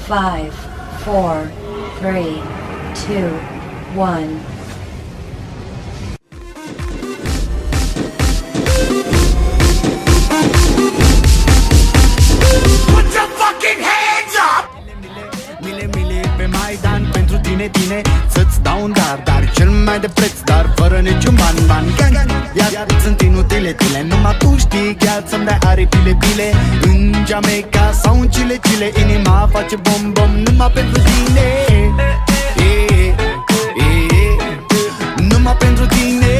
5, 4, 3, 2, 1. Tine, să-ți dau un dar cel mai de preț, dar fără niciun ban Iar sunt inutile tile, numai tu știi chiar să-mi dai aripile în Jamaica sau în Chile inima face bom numai pentru tine numai pentru tine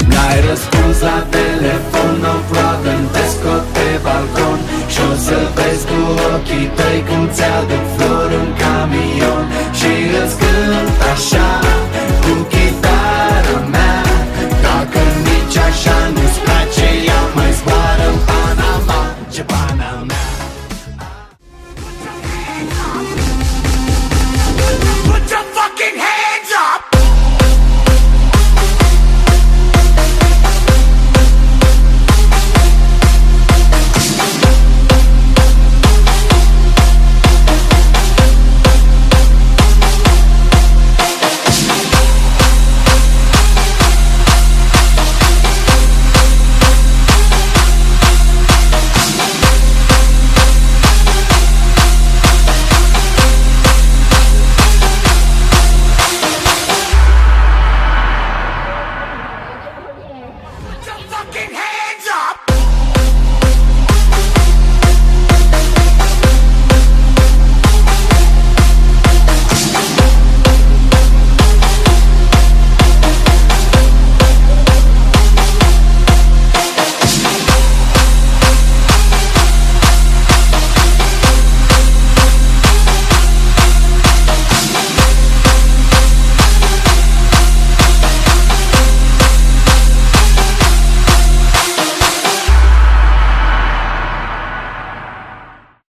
N-ai răspuns la telefon, no problem, te scot pe balcon și o să-l vezi cu ochii tăi când ți-aduc flori în camion și îți cânt așa